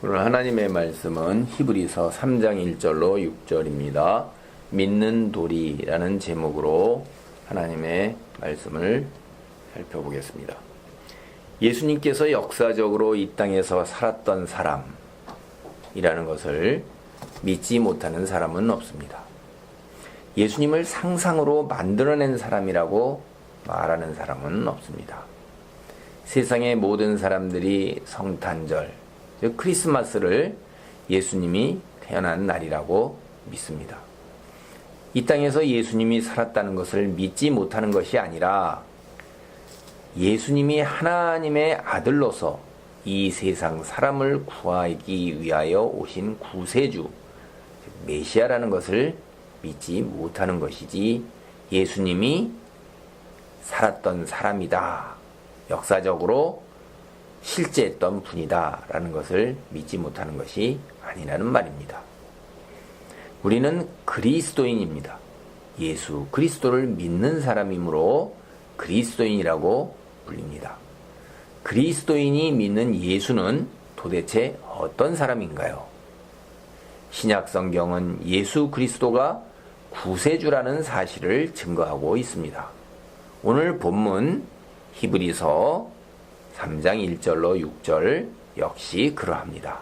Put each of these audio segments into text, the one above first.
오늘 하나님의 말씀은 히브리서 3장 1절로 6절입니다. 믿는 도리라는 제목으로 하나님의 말씀을 살펴보겠습니다. 예수님께서 역사적으로 이 땅에서 살았던 사람이라는 것을 믿지 못하는 사람은 없습니다. 예수님을 상상으로 만들어낸 사람이라고 말하는 사람은 없습니다. 세상의 모든 사람들이 성탄절, 즉 크리스마스를 예수님이 태어난 날이라고 믿습니다. 이 땅에서 예수님이 살았다는 것을 믿지 못하는 것이 아니라 예수님이 하나님의 아들로서 이 세상 사람을 구하기 위하여 오신 구세주, 메시아라는 것을 믿지 못하는 것이지, 예수님이 살았던 사람이다, 역사적으로 실제했던 분이다 라는 것을 믿지 못하는 것이 아니라는 말입니다. 우리는 그리스도인입니다. 예수 그리스도를 믿는 사람이므로 그리스도인이라고 불립니다. 그리스도인이 믿는 예수는 도대체 어떤 사람인가요? 신약 성경은 예수 그리스도가 구세주라는 사실을 증거하고 있습니다. 오늘 본문 히브리서 3장 1절로 6절 역시 그러합니다.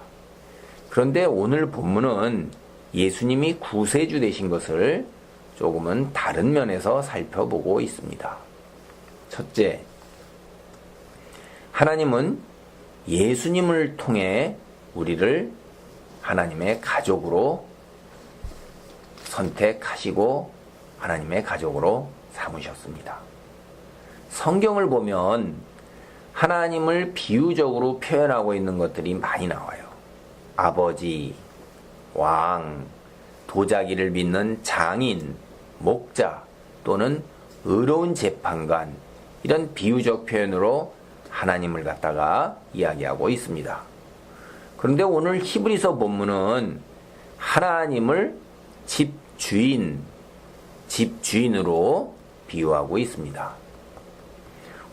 그런데 오늘 본문은 예수님이 구세주 되신 것을 조금은 다른 면에서 살펴보고 있습니다. 첫째, 하나님은 예수님을 통해 우리를 하나님의 가족으로 선택하시고 하나님의 가족으로 삼으셨습니다. 성경을 보면 하나님을 비유적으로 표현하고 있는 것들이 많이 나와요. 아버지, 왕, 도자기를 빚는 장인, 목자 또는 의로운 재판관, 이런 비유적 표현으로 하나님을 갖다가 이야기하고 있습니다. 그런데 오늘 히브리서 본문은 하나님을 집주인으로 비유하고 있습니다.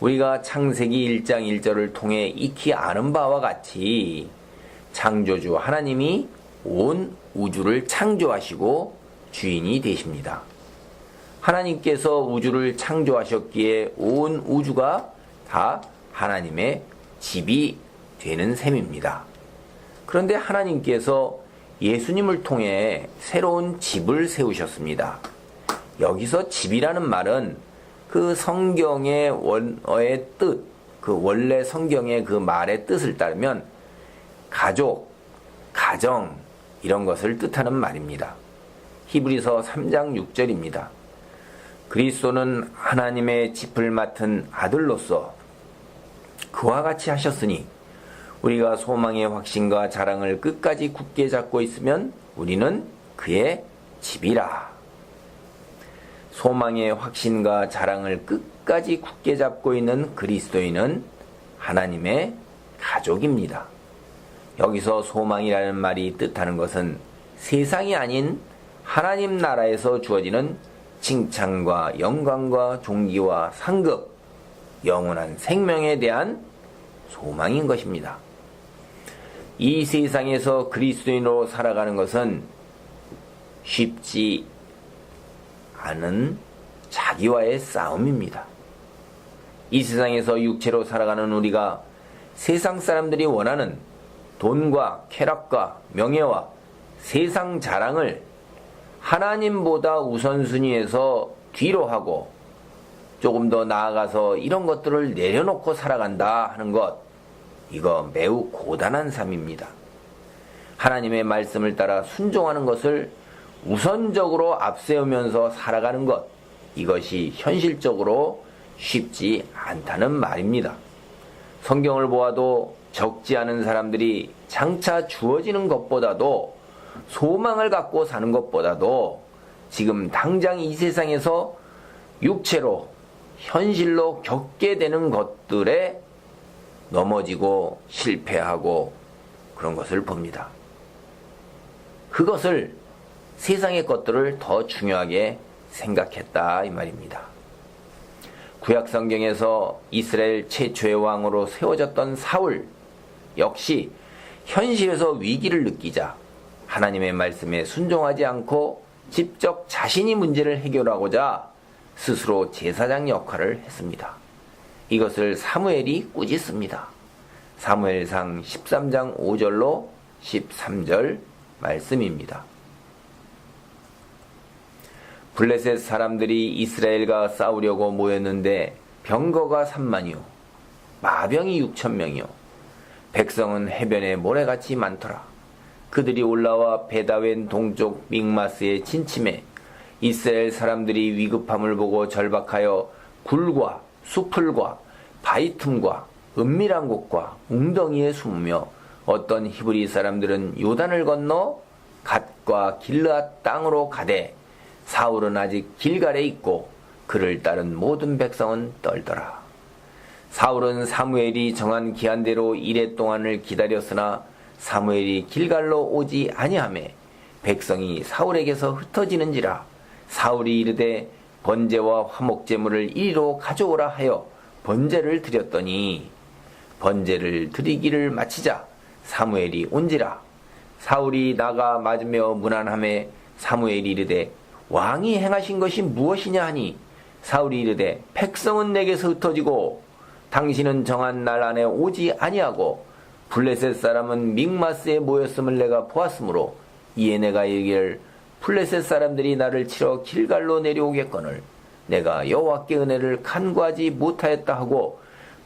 우리가 창세기 1장 1절을 통해 익히 아는 바와 같이 창조주 하나님이 온 우주를 창조하시고 주인이 되십니다. 하나님께서 우주를 창조하셨기에 온 우주가 다 하나님의 집이 되는 셈입니다. 그런데 하나님께서 예수님을 통해 새로운 집을 세우셨습니다. 여기서 집이라는 말은 그 성경의 원어의 뜻, 그 원래 성경의 그 말의 뜻을 따르면 가족, 가정, 이런 것을 뜻하는 말입니다. 히브리서 3장 6절입니다. 그리스도는 하나님의 집을 맡은 아들로서 그와 같이 하셨으니 우리가 소망의 확신과 자랑을 끝까지 굳게 잡고 있으면 우리는 그의 집이라. 소망의 확신과 자랑을 끝까지 굳게 잡고 있는 그리스도인은 하나님의 가족입니다. 여기서 소망이라는 말이 뜻하는 것은 세상이 아닌 하나님 나라에서 주어지는 칭찬과 영광과 존귀와 상급, 영원한 생명에 대한 소망인 것입니다. 이 세상에서 그리스도인으로 살아가는 것은 쉽지 않은 자기와의 싸움입니다. 이 세상에서 육체로 살아가는 우리가 세상 사람들이 원하는 돈과 쾌락과 명예와 세상 자랑을 하나님보다 우선순위에서 뒤로 하고 조금 더 나아가서 이런 것들을 내려놓고 살아간다 하는 것, 이거 매우 고단한 삶입니다. 하나님의 말씀을 따라 순종하는 것을 우선적으로 앞세우면서 살아가는 것, 이것이 현실적으로 쉽지 않다는 말입니다. 성경을 보아도 적지 않은 사람들이 장차 주어지는 것보다도, 소망을 갖고 사는 것보다도 지금 당장 이 세상에서 육체로 현실로 겪게 되는 것들에 넘어지고 실패하고 그런 것을 봅니다. 그것을, 세상의 것들을 더 중요하게 생각했다 이 말입니다. 구약 성경에서 이스라엘 최초의 왕으로 세워졌던 사울 역시 현실에서 위기를 느끼자 하나님의 말씀에 순종하지 않고 직접 자신이 문제를 해결하고자 스스로 제사장 역할을 했습니다. 이것을 사무엘이 꾸짖습니다. 사무엘상 13장 5절로 13절 말씀입니다. 블레셋 사람들이 이스라엘과 싸우려고 모였는데 병거가 3만이요 마병이 6,000명이요 백성은 해변에 모래같이 많더라. 그들이 올라와 베다웬 동쪽 믹마스에 진침해 이스라엘 사람들이 위급함을 보고 절박하여 굴과 수풀과 바위 틈과 은밀한 곳과 웅덩이에 숨으며 어떤 히브리 사람들은 요단을 건너 갓과 길르앗 땅으로 가되 사울은 아직 길갈에 있고 그를 따른 모든 백성은 떨더라. 사울은 사무엘이 정한 기한대로 이레 동안을 기다렸으나 사무엘이 길갈로 오지 아니하매 백성이 사울에게서 흩어지는지라. 사울이 이르되 번제와 화목제물을 이리로 가져오라 하여 번제를 드렸더니 번제를 드리기를 마치자 사무엘이 온지라. 사울이 나가 맞으며 문안하매 사무엘이 이르되 왕이 행하신 것이 무엇이냐 하니 사울이 이르되 백성은 내게서 흩어지고 당신은 정한 날 안에 오지 아니하고 블레셋 사람은 믹마스에 모였음을 내가 보았으므로 이에 내가 이르기를 블레셋 사람들이 나를 치러 길갈로 내려오겠거늘 내가 여호와께 은혜를 간구하지 못하였다 하고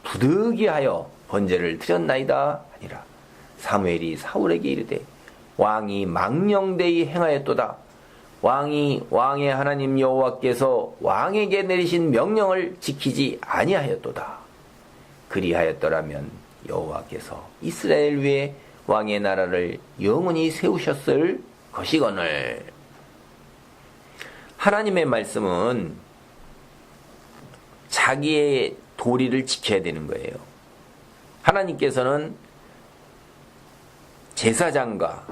부득이하여 번제를 드렸나이다 하니라. 사무엘이 사울에게 이르되 왕이 망령되이 행하였도다. 왕의 하나님 여호와께서 왕에게 내리신 명령을 지키지 아니하였도다. 그리하였더라면 여호와께서 이스라엘 위에 왕의 나라를 영원히 세우셨을 것이거늘. 하나님의 말씀은 자기의 도리를 지켜야 되는 거예요. 하나님께서는 제사장과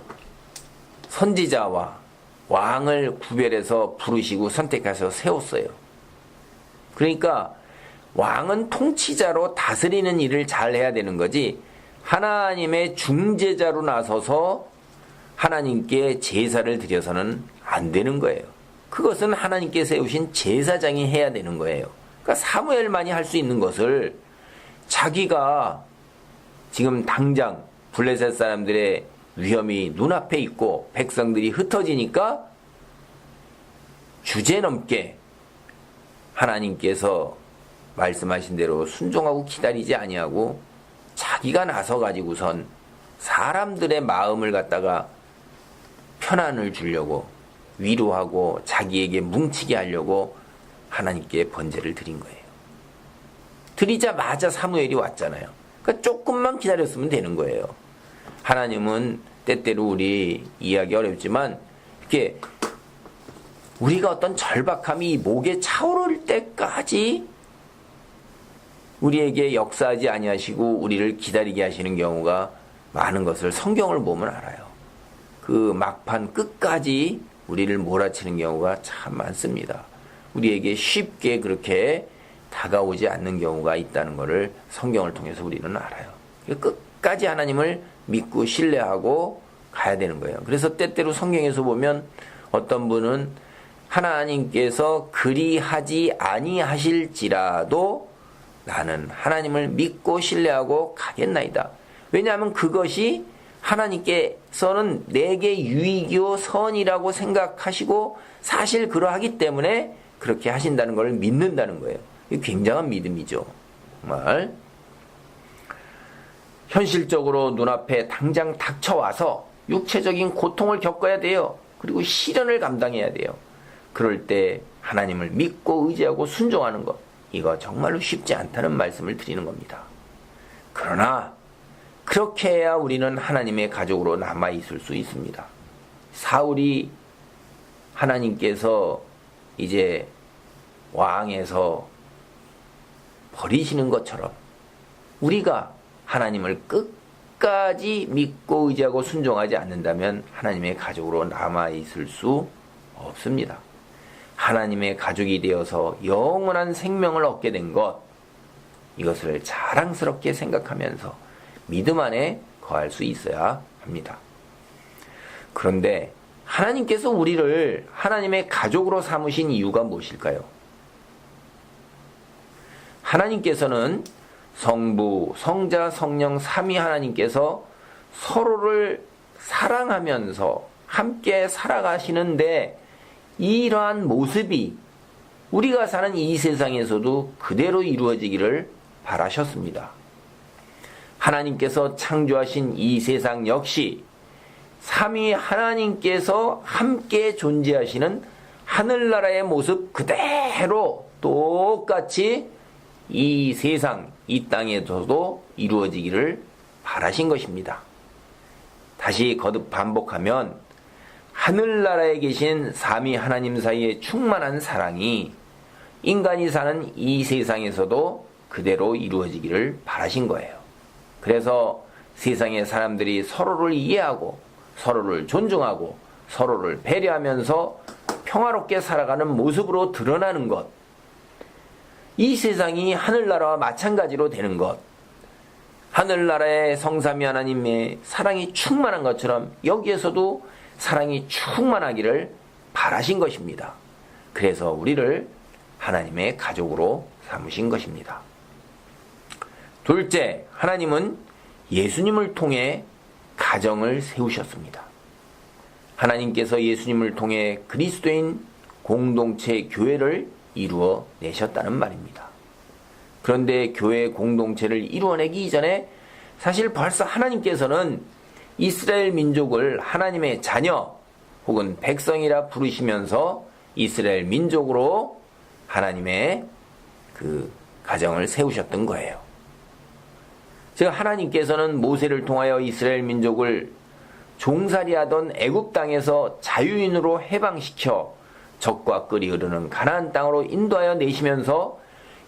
선지자와 왕을 구별해서 부르시고 선택해서 세웠어요. 그러니까 왕은 통치자로 다스리는 일을 잘 해야 되는 거지 하나님의 중재자로 나서서 하나님께 제사를 드려서는 안 되는 거예요. 그것은 하나님께 세우신 제사장이 해야 되는 거예요. 그러니까 사무엘만이 할 수 있는 것을 자기가 지금 당장 블레셋 사람들의 위험이 눈앞에 있고 백성들이 흩어지니까 주제넘게 하나님께서 말씀하신 대로 순종하고 기다리지 아니하고 자기가 나서 가지고선 사람들의 마음을 갖다가 편안을 주려고 위로하고 자기에게 뭉치게 하려고 하나님께 번제를 드린 거예요. 드리자마자 사무엘이 왔잖아요. 그러니까 조금만 기다렸으면 되는 거예요. 하나님은 때때로 우리 이해하기 어렵지만 이렇게 우리가 어떤 절박함이 목에 차오를 때까지 우리에게 역사하지 아니하시고 우리를 기다리게 하시는 경우가 많은 것을 성경을 보면 알아요. 그 막판 끝까지 우리를 몰아치는 경우가 참 많습니다. 우리에게 쉽게 그렇게 다가오지 않는 경우가 있다는 것을 성경을 통해서 우리는 알아요. 끝까지 하나님을 믿고 신뢰하고 가야 되는 거예요. 그래서 때때로 성경에서 보면 어떤 분은 하나님께서 그리하지 아니하실지라도 나는 하나님을 믿고 신뢰하고 가겠나이다. 왜냐하면 그것이 하나님께서는 내게 유익이요 선이라고 생각하시고 사실 그러하기 때문에 그렇게 하신다는 걸 믿는다는 거예요. 이게 굉장한 믿음이죠. 정말 현실적으로 눈앞에 당장 닥쳐와서 육체적인 고통을 겪어야 돼요. 그리고 시련을 감당해야 돼요. 그럴 때 하나님을 믿고 의지하고 순종하는 것, 이거 정말로 쉽지 않다는 말씀을 드리는 겁니다. 그러나 그렇게 해야 우리는 하나님의 가족으로 남아있을 수 있습니다. 사울이 하나님께서 이제 왕에서 버리시는 것처럼 우리가 하나님을 끝까지 믿고 의지하고 순종하지 않는다면 하나님의 가족으로 남아있을 수 없습니다. 하나님의 가족이 되어서 영원한 생명을 얻게 된 것, 이것을 자랑스럽게 생각하면서 믿음 안에 거할 수 있어야 합니다. 그런데 하나님께서 우리를 하나님의 가족으로 삼으신 이유가 무엇일까요? 하나님께서는 성부, 성자, 성령 삼위 하나님께서 서로를 사랑하면서 함께 살아가시는데 이러한 모습이 우리가 사는 이 세상에서도 그대로 이루어지기를 바라셨습니다. 하나님께서 창조하신 이 세상 역시 삼위 하나님께서 함께 존재하시는 하늘나라의 모습 그대로 똑같이 이 세상, 이 땅에서도 이루어지기를 바라신 것입니다. 다시 거듭 반복하면 하늘나라에 계신 삼위 하나님 사이의 충만한 사랑이 인간이 사는 이 세상에서도 그대로 이루어지기를 바라신 거예요. 그래서 세상의 사람들이 서로를 이해하고 서로를 존중하고 서로를 배려하면서 평화롭게 살아가는 모습으로 드러나는 것, 이 세상이 하늘나라와 마찬가지로 되는 것, 하늘나라의 성삼위 하나님의 사랑이 충만한 것처럼 여기에서도 사랑이 충만하기를 바라신 것입니다. 그래서 우리를 하나님의 가족으로 삼으신 것입니다. 둘째, 하나님은 예수님을 통해 가정을 세우셨습니다. 하나님께서 예수님을 통해 그리스도인 공동체 교회를 이루어 내셨다는 말입니다. 그런데 교회 공동체를 이루어내기 이전에 사실 벌써 하나님께서는 이스라엘 민족을 하나님의 자녀 혹은 백성이라 부르시면서 이스라엘 민족으로 하나님의 그 가정을 세우셨던 거예요. 즉 하나님께서는 모세를 통하여 이스라엘 민족을 종살이하던 애굽 땅에서 자유인으로 해방시켜 적과 꿀이 흐르는 가나안 땅으로 인도하여 내시면서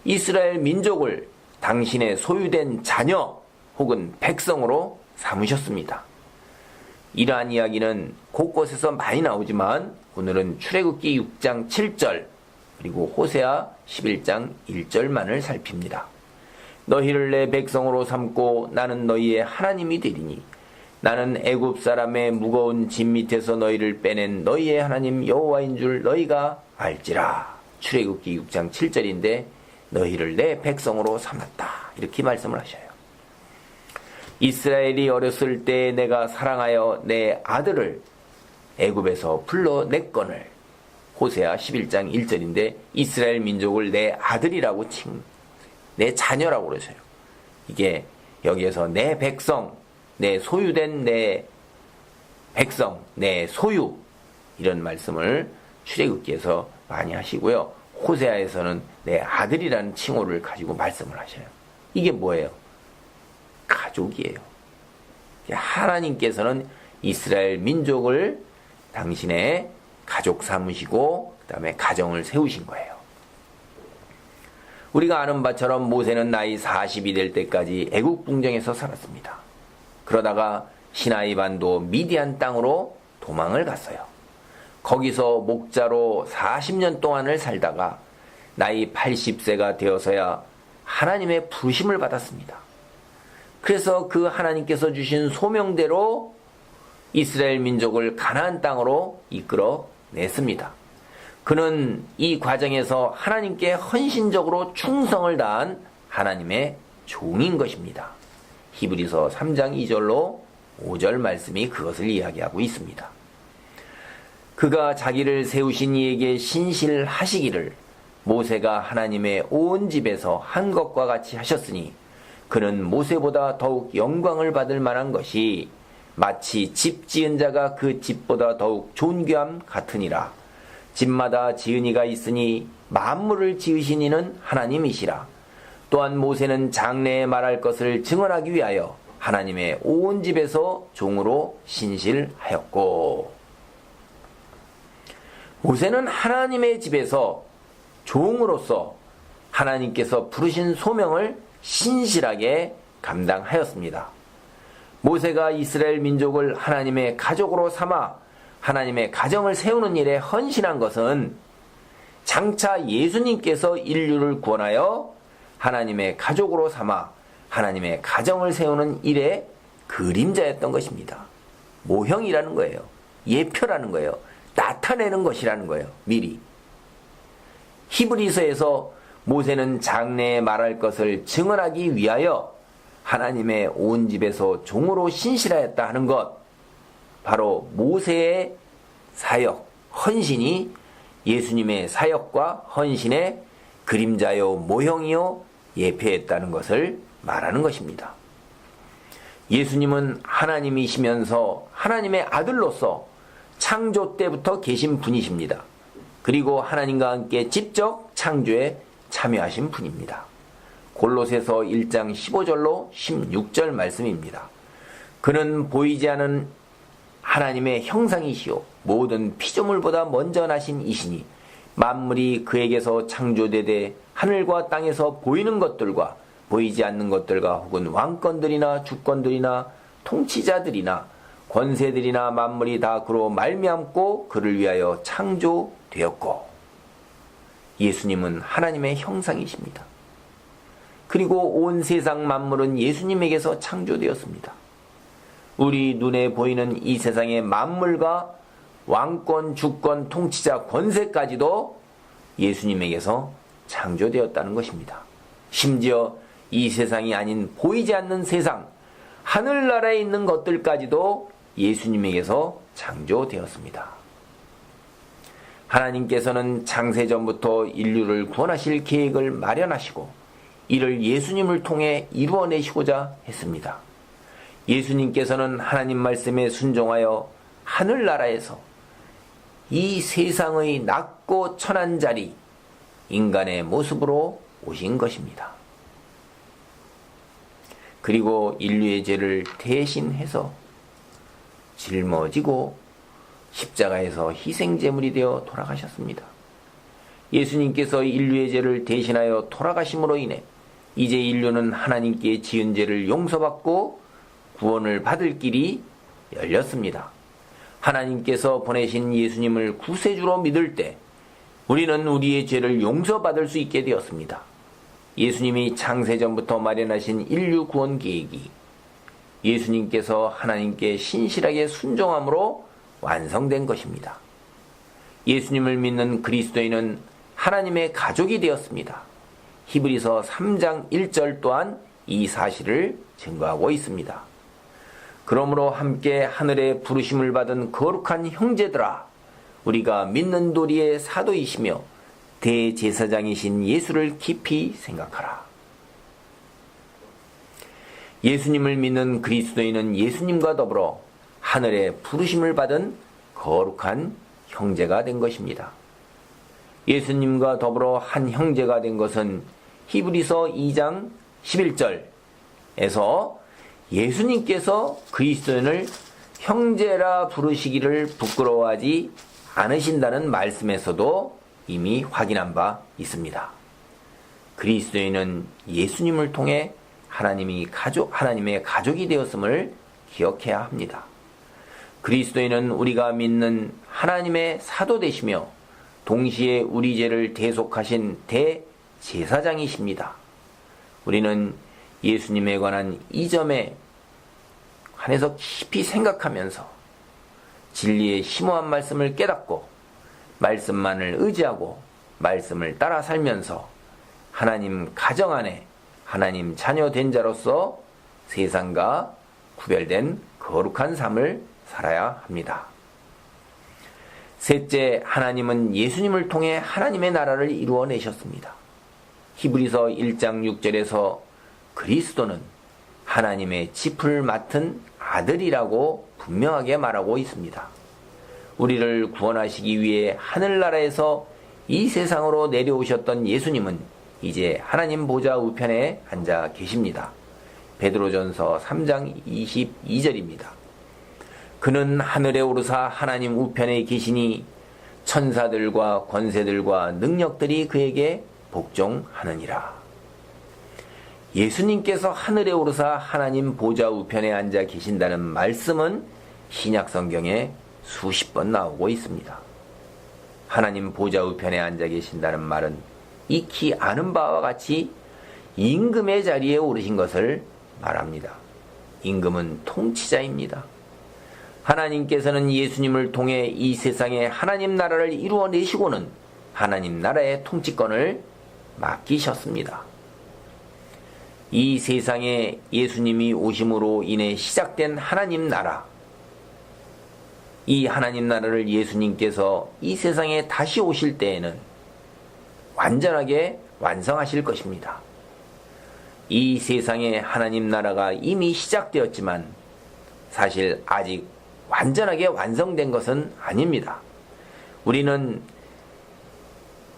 이스라엘 민족을 당신의 소유된 자녀 혹은 백성으로 삼으셨습니다. 이러한 이야기는 곳곳에서 많이 나오지만 오늘은 출애굽기 6장 7절 그리고 호세아 11장 1절만을 살핍니다. 너희를 내 백성으로 삼고 나는 너희의 하나님이 되리니 나는 애굽 사람의 무거운 짐 밑에서 너희를 빼낸 너희의 하나님 여호와인 줄 너희가 알지라. 출애굽기 6장 7절인데 너희를 내 백성으로 삼았다. 이렇게 말씀을 하셔요. 이스라엘이 어렸을 때 내가 사랑하여 내 아들을 애굽에서 불러냈거늘. 호세아 11장 1절인데 이스라엘 민족을 내 아들이라고 내 자녀라고 그러세요. 이게 여기에서 내 백성, 내 소유된 내 백성, 내 소유 이런 말씀을 출애굽기에서 많이 하시고요. 호세아에서는 내 아들이라는 칭호를 가지고 말씀을 하셔요. 이게 뭐예요? 가족이에요. 하나님께서는 이스라엘 민족을 당신의 가족 삼으시고 그 다음에 가정을 세우신 거예요. 우리가 아는 바처럼 모세는 나이 40이 될 때까지 애국 궁정에서 살았습니다. 그러다가 시나이 반도 미디안 땅으로 도망을 갔어요. 거기서 목자로 40년 동안을 살다가 나이 80세가 되어서야 하나님의 부르심을 받았습니다. 그래서 그 하나님께서 주신 소명대로 이스라엘 민족을 가나안 땅으로 이끌어 냈습니다. 그는 이 과정에서 하나님께 헌신적으로 충성을 다한 하나님의 종인 것입니다. 히브리서 3장 2절로 5절 말씀이 그것을 이야기하고 있습니다. 그가 자기를 세우신 이에게 신실하시기를 모세가 하나님의 온 집에서 한 것과 같이 하셨으니 그는 모세보다 더욱 영광을 받을 만한 것이 마치 집 지은 자가 그 집보다 더욱 존귀함 같으니라. 집마다 지은 이가 있으니 만물을 지으신 이는 하나님이시라. 또한 모세는 장래에 말할 것을 증언하기 위하여 하나님의 온 집에서 종으로 신실하였고. 모세는 하나님의 집에서 종으로서 하나님께서 부르신 소명을 신실하게 감당하였습니다. 모세가 이스라엘 민족을 하나님의 가족으로 삼아 하나님의 가정을 세우는 일에 헌신한 것은 장차 예수님께서 인류를 구원하여 하나님의 가족으로 삼아 하나님의 가정을 세우는 일에 그림자였던 것입니다. 모형이라는 거예요. 예표라는 거예요. 나타내는 것이라는 거예요. 미리. 히브리서에서 모세는 장래에 말할 것을 증언하기 위하여 하나님의 온 집에서 종으로 신실하였다 하는 것, 바로 모세의 사역, 헌신이 예수님의 사역과 헌신의 그림자요 모형이요 예표했다는 것을 말하는 것입니다. 예수님은 하나님이시면서 하나님의 아들로서 창조 때부터 계신 분이십니다. 그리고 하나님과 함께 직접 창조에 참여하신 분입니다. 골로새서 1장 15절로 16절 말씀입니다. 그는 보이지 않은 하나님의 형상이시요 모든 피조물보다 먼저 나신 이시니 만물이 그에게서 창조되되 하늘과 땅에서 보이는 것들과 보이지 않는 것들과 혹은 왕권들이나 주권들이나 통치자들이나 권세들이나 만물이 다 그로 말미암고 그를 위하여 창조되었고, 예수님은 하나님의 형상이십니다. 그리고 온 세상 만물은 예수님에게서 창조되었습니다. 우리 눈에 보이는 이 세상의 만물과 왕권, 주권, 통치자, 권세까지도 예수님에게서 창조되었다는 것입니다. 심지어 이 세상이 아닌 보이지 않는 세상, 하늘나라에 있는 것들까지도 예수님에게서 창조되었습니다. 하나님께서는 창세전부터 인류를 구원하실 계획을 마련하시고 이를 예수님을 통해 이루어내시고자 했습니다. 예수님께서는 하나님 말씀에 순종하여 하늘나라에서 이 세상의 낮고 천한 자리, 인간의 모습으로 오신 것입니다. 그리고 인류의 죄를 대신해서 짊어지고 십자가에서 희생제물이 되어 돌아가셨습니다. 예수님께서 인류의 죄를 대신하여 돌아가심으로 인해 이제 인류는 하나님께 지은 죄를 용서받고 구원을 받을 길이 열렸습니다. 하나님께서 보내신 예수님을 구세주로 믿을 때 우리는 우리의 죄를 용서받을 수 있게 되었습니다. 예수님이 창세전부터 마련하신 인류 구원 계획이 예수님께서 하나님께 신실하게 순종함으로 완성된 것입니다. 예수님을 믿는 그리스도인은 하나님의 가족이 되었습니다. 히브리서 3장 1절 또한 이 사실을 증거하고 있습니다. 그러므로 함께 하늘의 부르심을 받은 거룩한 형제들아, 우리가 믿는 도리의 사도이시며 대제사장이신 예수를 깊이 생각하라. 예수님을 믿는 그리스도인은 예수님과 더불어 하늘의 부르심을 받은 거룩한 형제가 된 것입니다. 예수님과 더불어 한 형제가 된 것은 히브리서 2장 11절에서 예수님께서 그리스도인을 형제라 부르시기를 부끄러워하지 않으신다는 말씀에서도 이미 확인한 바 있습니다. 그리스도인은 예수님을 통해 하나님의 가족이 되었음을 기억해야 합니다. 그리스도인은 우리가 믿는 하나님의 사도 되시며 동시에 우리 죄를 대속하신 대제사장이십니다. 우리는 예수님에 관한 이 점에 관해서 깊이 생각하면서 진리의 심오한 말씀을 깨닫고 말씀만을 의지하고 말씀을 따라 살면서 하나님 가정 안에 하나님 자녀 된 자로서 세상과 구별된 거룩한 삶을 살아야 합니다. 셋째, 하나님은 예수님을 통해 하나님의 나라를 이루어내셨습니다. 히브리서 1장 6절에서 그리스도는 하나님의 짚을 맡은 아들이라고 분명하게 말하고 있습니다. 우리를 구원하시기 위해 하늘나라에서 이 세상으로 내려오셨던 예수님은 이제 하나님 보좌 우편에 앉아 계십니다. 베드로전서 3장 22절입니다. 그는 하늘에 오르사 하나님 우편에 계시니 천사들과 권세들과 능력들이 그에게 복종하느니라. 예수님께서 하늘에 오르사 하나님 보좌 우편에 앉아 계신다는 말씀은 신약성경에 수십 번 나오고 있습니다. 하나님 보좌 우편에 앉아 계신다는 말은 익히 아는 바와 같이 임금의 자리에 오르신 것을 말합니다. 임금은 통치자입니다. 하나님께서는 예수님을 통해 이 세상에 하나님 나라를 이루어내시고는 하나님 나라의 통치권을 맡기셨습니다. 이 세상에 예수님이 오심으로 인해 시작된 하나님 나라, 이 하나님 나라를 예수님께서 이 세상에 다시 오실 때에는 완전하게 완성하실 것입니다. 이 세상에 하나님 나라가 이미 시작되었지만 사실 아직 완전하게 완성된 것은 아닙니다. 우리는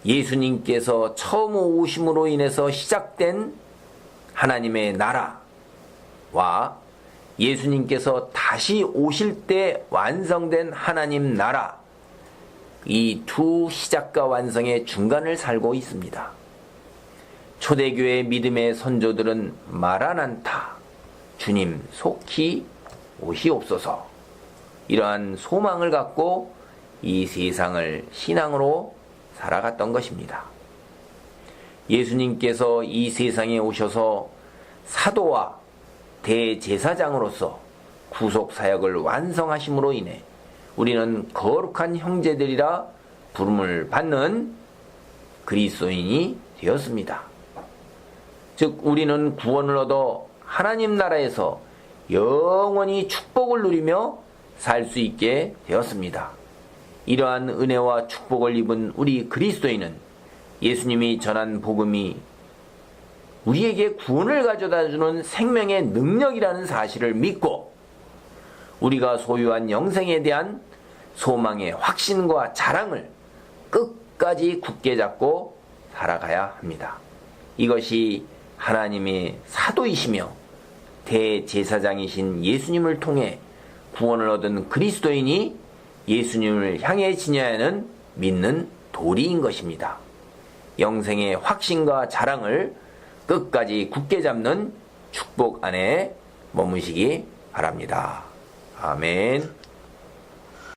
예수님께서 처음 오심으로 인해서 시작된 하나님의 나라와 예수님께서 다시 오실 때 완성된 하나님 나라, 이 두 시작과 완성의 중간을 살고 있습니다. 초대교회 믿음의 선조들은 마라난타, 주님 속히 오시옵소서, 이러한 소망을 갖고 이 세상을 신앙으로 살아갔던 것입니다. 예수님께서 이 세상에 오셔서 사도와 대제사장으로서 구속사역을 완성하심으로 인해 우리는 거룩한 형제들이라 부름을 받는 그리스도인이 되었습니다. 즉 우리는 구원을 얻어 하나님 나라에서 영원히 축복을 누리며 살 수 있게 되었습니다. 이러한 은혜와 축복을 입은 우리 그리스도인은 예수님이 전한 복음이 우리에게 구원을 가져다주는 생명의 능력이라는 사실을 믿고 우리가 소유한 영생에 대한 소망의 확신과 자랑을 끝까지 굳게 잡고 살아가야 합니다. 이것이 하나님의 사도이시며 대제사장이신 예수님을 통해 구원을 얻은 그리스도인이 예수님을 향해 지녀야 하는 믿는 도리인 것입니다. 영생의 확신과 자랑을 끝까지 굳게 잡는 축복 안에 머무시기 바랍니다. 아멘.